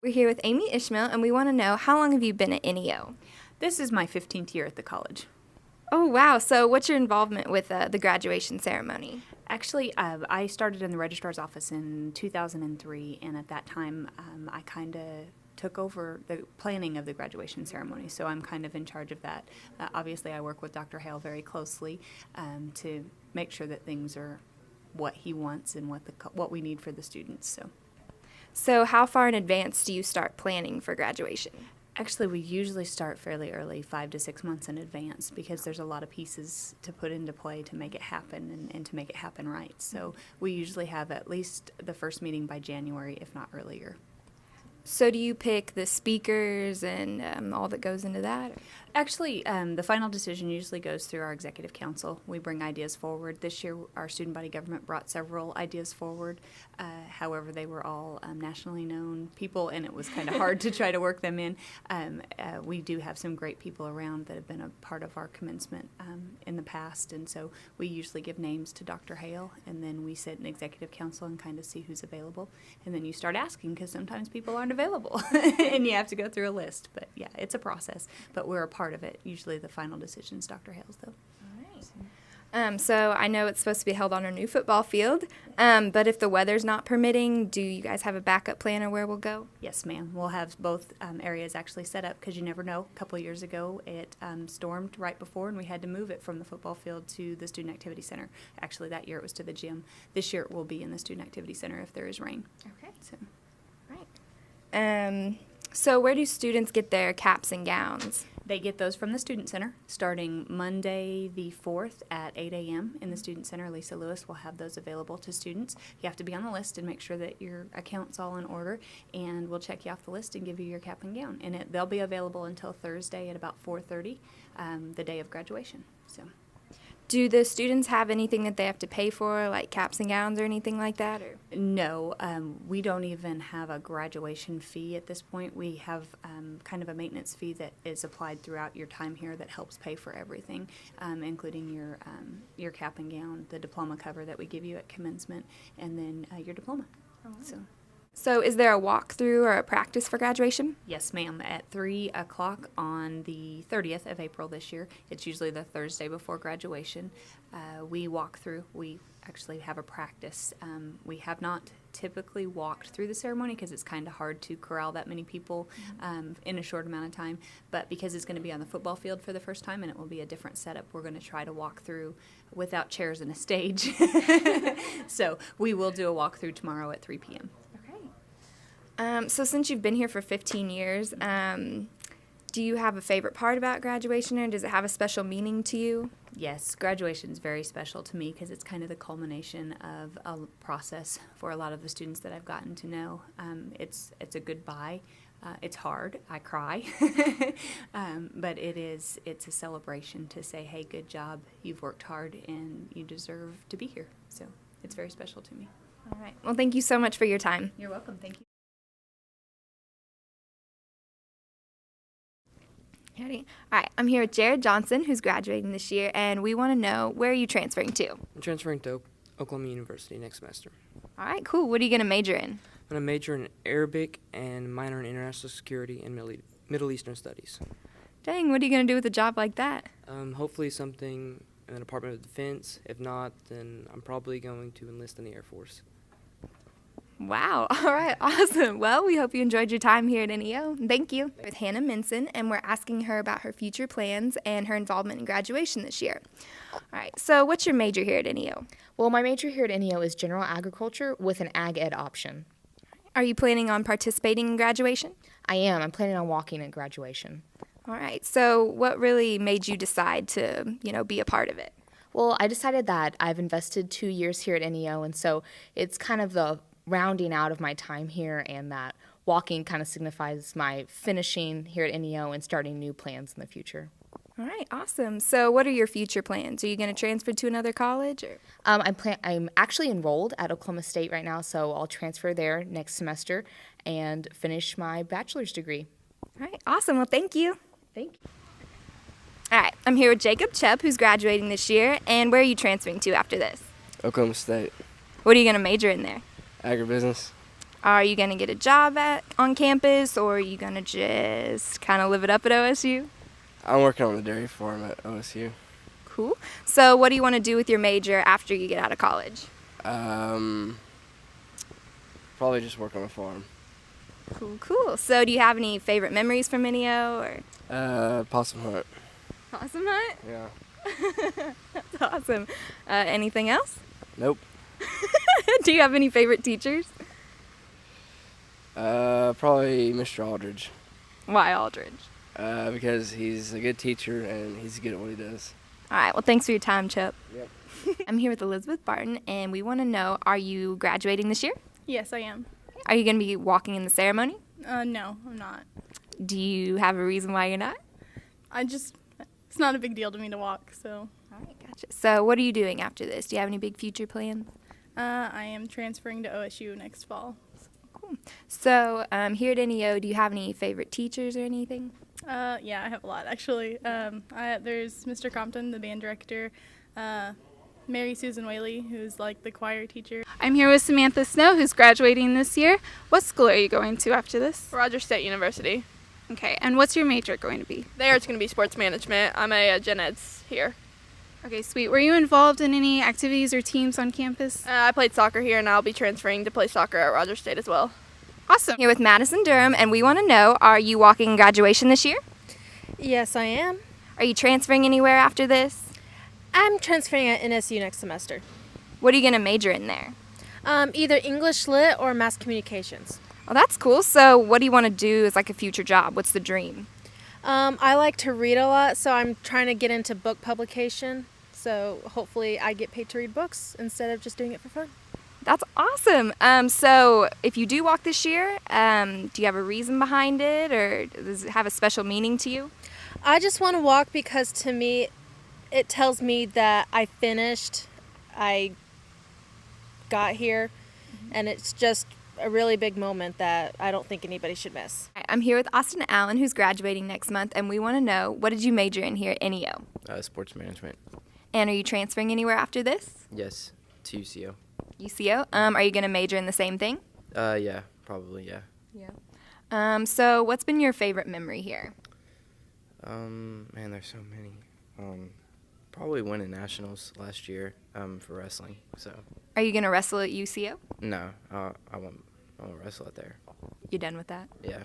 We're here with Amy Ishmael, and we want to know, how long have you been at NEO? This is my 15th year at the college. Oh, wow. So what's your involvement with the graduation ceremony? Actually, I started in the registrar's office in 2003, and at that time, I kind of took over the planning of the graduation ceremony, so I'm kind of in charge of that. Obviously, I work with Dr. Hale very closely to make sure that things are what he wants and what we need for the students. So how far in advance do you start planning for graduation? Actually, we usually start fairly early, 5 to 6 months in advance, because there's a lot of pieces to put into play to make it happen and to make it happen right. So we usually have at least the first meeting by January, if not earlier. So do you pick the speakers and all that goes into that? Actually, the final decision usually goes through our executive council. We bring ideas forward. This year, our student body government brought several ideas forward. However, they were all nationally known people, and it was kind of hard to try to work them in. We do have some great people around that have been a part of our commencement in the past, and so we usually give names to Dr. Hale, and then we sit in executive council and kind of see who's available. And then you start asking, because sometimes people aren't available, and you have to go through a list. But yeah, it's a process, but we're a part of it. Usually the final decision's Dr. Hale's, though. All right. So I know it's supposed to be held on our new football field, but if the weather's not permitting, do you guys have a backup plan of where we'll go? Yes, ma'am. We'll have both areas actually set up, because you never know. A couple of years ago, it stormed right before, and we had to move it from the football field to the Student Activity Center. Actually, that year it was to the gym. This year it will be in the Student Activity Center if there is rain. Okay. So where do students get their caps and gowns? They get those from the Student Center starting Monday the 4th at 8 a.m. in the Student Center. Lisa Lewis will have those available to students. You have to be on the list and make sure that your account's all in order, and we'll check you off the list and give you your cap and gown. And they'll be available until Thursday at about 4:30, the day of graduation. So. Do the students have anything that they have to pay for, like caps and gowns or anything like that? Or? No, we don't even have a graduation fee at this point. We have kind of a maintenance fee that is applied throughout your time here that helps pay for everything, including your cap and gown, the diploma cover that we give you at commencement, and then your diploma. Oh, wow. So is there a walkthrough or a practice for graduation? Yes, ma'am. At 3 o'clock on the 30th of April this year, it's usually the Thursday before graduation, we walk through. We actually have a practice. We have not typically walked through the ceremony because it's kind of hard to corral that many people in a short amount of time. But because it's going to be on the football field for the first time and it will be a different setup, we're going to try to walk through without chairs and a stage. So we will do a walkthrough tomorrow at 3 p.m. So since you've been here for 15 years, do you have a favorite part about graduation, or does it have a special meaning to you? Yes, graduation is very special to me because it's kind of the culmination of a process for a lot of the students that I've gotten to know. It's a goodbye. It's hard. I cry. But it's a celebration to say, hey, good job. You've worked hard and you deserve to be here. So it's very special to me. All right. Well, thank you so much for your time. You're welcome. Thank you. Howdy. All right, I'm here with Jared Johnson, who's graduating this year, and we want to know, where are you transferring to? I'm transferring to Oklahoma University next semester. All right, cool. What are you going to major in? I'm going to major in Arabic and minor in international security and Middle Eastern studies. Dang, what are you going to do with a job like that? Hopefully something in the Department of Defense. If not, then I'm probably going to enlist in the Air Force. Wow. All right. Awesome. Well, we hope you enjoyed your time here at NEO. Thank you. With Hannah Minson, and we're asking her about her future plans and her involvement in graduation this year. All right. So what's your major here at NEO? Well, my major here at NEO is general agriculture with an ag ed option. Are you planning on participating in graduation? I am. I'm planning on walking at graduation. All right. So what really made you decide to, be a part of it? Well, I decided that I've invested 2 years here at NEO, and so it's kind of the rounding out of my time here, and that walking kind of signifies my finishing here at NEO and starting new plans in the future. All right, awesome. So what are your future plans? Are you going to transfer to another college? Or? I'm actually enrolled at Oklahoma State right now, so I'll transfer there next semester and finish my bachelor's degree. All right, awesome. Well, thank you. Thank you. All right, I'm here with Jacob Chubb, who's graduating this year, and where are you transferring to after this? Oklahoma State. What are you going to major in there? Agribusiness. Are you going to get a job on campus, or are you going to just kind of live it up at OSU? I'm working on the dairy farm at OSU. Cool. So what do you want to do with your major after you get out of college? Probably just work on a farm. Cool. So do you have any favorite memories from Neo or Possum hunt. Possum hunt? Yeah. That's awesome. Anything else? Nope. Do you have any favorite teachers? Probably Mr. Aldridge. Why Aldridge? Because he's a good teacher and he's good at what he does. All right. Well, thanks for your time, Chip. Yep. I'm here with Elizabeth Barton, and we want to know, are you graduating this year? Yes, I am. Are you going to be walking in the ceremony? No, I'm not. Do you have a reason why you're not? It's not a big deal to me to walk, so. All right, gotcha. So what are you doing after this? Do you have any big future plans? I am transferring to OSU next fall. Cool. So here at NEO, do you have any favorite teachers or anything? Yeah, I have a lot, actually. There's Mr. Compton, the band director, Mary Susan Whaley, who's like the choir teacher. I'm here with Samantha Snow, who's graduating this year. What school are you going to after this? Rogers State University. Okay, and what's your major going to be? There it's going to be sports management. I'm a gen eds here. Okay, sweet. Were you involved in any activities or teams on campus? I played soccer here, and I'll be transferring to play soccer at Rogers State as well. Awesome. Here with Madison Durham, and we want to know, are you walking graduation this year? Yes, I am. Are you transferring anywhere after this? I'm transferring at NSU next semester. What are you going to major in there? Either English Lit or Mass Communications. Oh, that's cool. So what do you want to do as like a future job? What's the dream? I like to read a lot, so I'm trying to get into book publication. So hopefully I get paid to read books instead of just doing it for fun. That's awesome. So if you do walk this year, do you have a reason behind it, or does it have a special meaning to you? I just want to walk because to me it tells me that I finished, I got here, and it's just a really big moment that I don't think anybody should miss. I'm here with Austin Allen, who's graduating next month, and we want to know, what did you major in here at NEO? Sports management. And are you transferring anywhere after this? Yes, to UCO. UCO? Are you going to major in the same thing? Yeah, probably, yeah. Yeah. So what's been your favorite memory here? Man, there's so many. Probably winning nationals last year for wrestling. So. Are you going to wrestle at UCO? No, I won't wrestle out there. You're done with that? Yeah,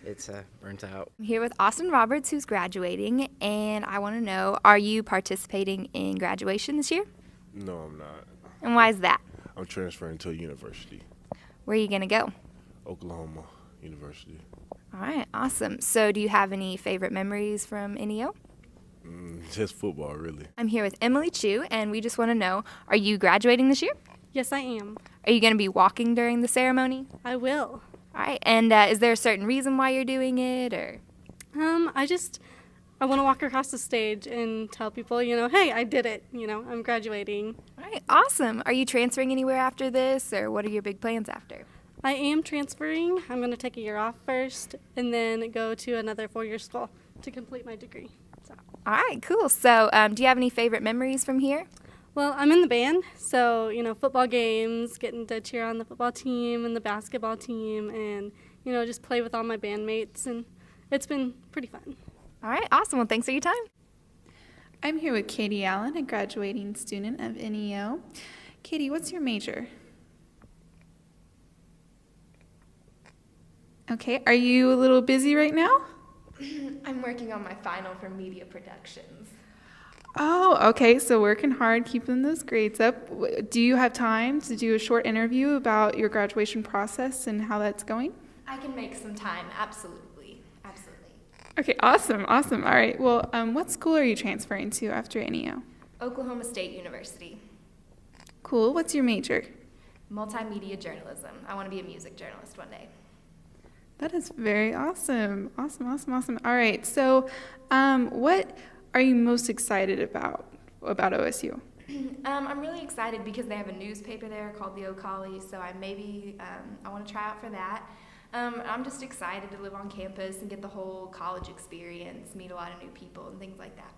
it's burnt out. I'm here with Austin Roberts, who's graduating, and I want to know, are you participating in graduation this year? No, I'm not. And why is that? I'm transferring to a university. Where are you going to go? Oklahoma University. All right, awesome. So do you have any favorite memories from NEO? Just football, really. I'm here with Emily Chu, and we just want to know, are you graduating this year? Yes, I am. Are you going to be walking during the ceremony? I will. All right, and is there a certain reason why you're doing it, or? I want to walk across the stage and tell people, hey, I did it. I'm graduating. All right, awesome. Are you transferring anywhere after this, or what are your big plans after? I am transferring. I'm going to take a year off first and then go to another 4-year school to complete my degree. So. All right, cool. So do you have any favorite memories from here? Well, I'm in the band, so, football games, getting to cheer on the football team and the basketball team and, just play with all my bandmates, and it's been pretty fun. All right, awesome. Well, thanks for your time. I'm here with Katie Allen, a graduating student of NEO. Katie, what's your major? Okay, are you a little busy right now? I'm working on my final for media productions. Oh, okay, so working hard, keeping those grades up. Do you have time to do a short interview about your graduation process and how that's going? I can make some time, absolutely. Okay, awesome. All right, well, what school are you transferring to after NEO? Oklahoma State University. Cool, what's your major? Multimedia journalism. I want to be a music journalist one day. That is very awesome. Awesome. All right, so what are you most excited about OSU? I'm really excited because they have a newspaper there called the O'Collie, so I want to try out for that. I'm just excited to live on campus and get the whole college experience, meet a lot of new people and things like that.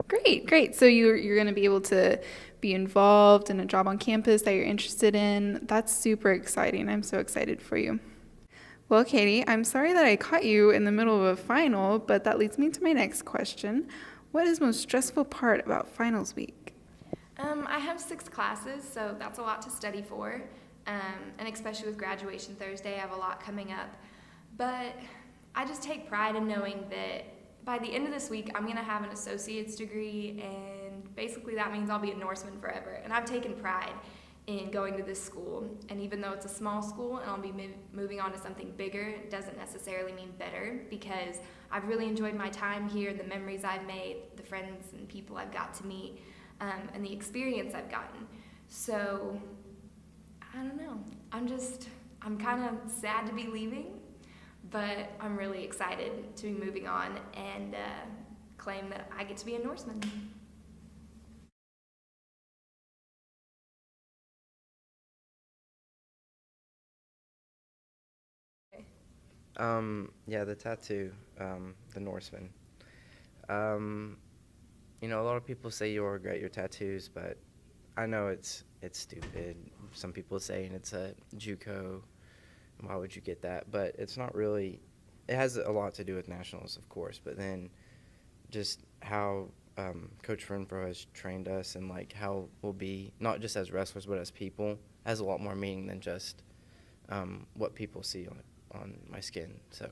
Great, great. So you're going to be able to be involved in a job on campus that you're interested in. That's super exciting. I'm so excited for you. Well, Katie, I'm sorry that I caught you in the middle of a final, but that leads me to my next question. What is the most stressful part about finals week? I have 6 classes, so that's a lot to study for. And especially with graduation Thursday, I have a lot coming up. But I just take pride in knowing that by the end of this week, I'm going to have an associate's degree, and basically that means I'll be a Norseman forever. And I've taken pride in going to this school. And even though it's a small school and I'll be moving on to something bigger, it doesn't necessarily mean better, because I've really enjoyed my time here, the memories I've made, the friends and people I've got to meet, and the experience I've gotten. So, I don't know. I'm kind of sad to be leaving, but I'm really excited to be moving on and claim that I get to be a Norseman. Yeah, the tattoo, the Norseman. You know, a lot of people say you'll regret your tattoos, but I know it's stupid. Some people saying it's a JUCO. Why would you get that? But it's not really. It has a lot to do with nationals, of course, but then just how Coach Renfro has trained us, and like how we'll be not just as wrestlers but as people, has a lot more meaning than just what people see on my skin. So.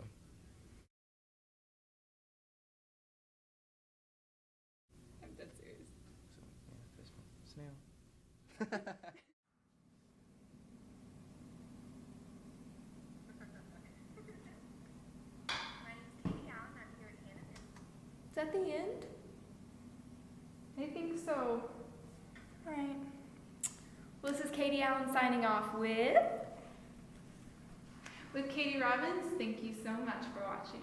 I'm dead serious. Snail. Is that the end? I think so. All right. Well, this is Katie Allen signing off with Katie Robbins. Thank you so much for watching.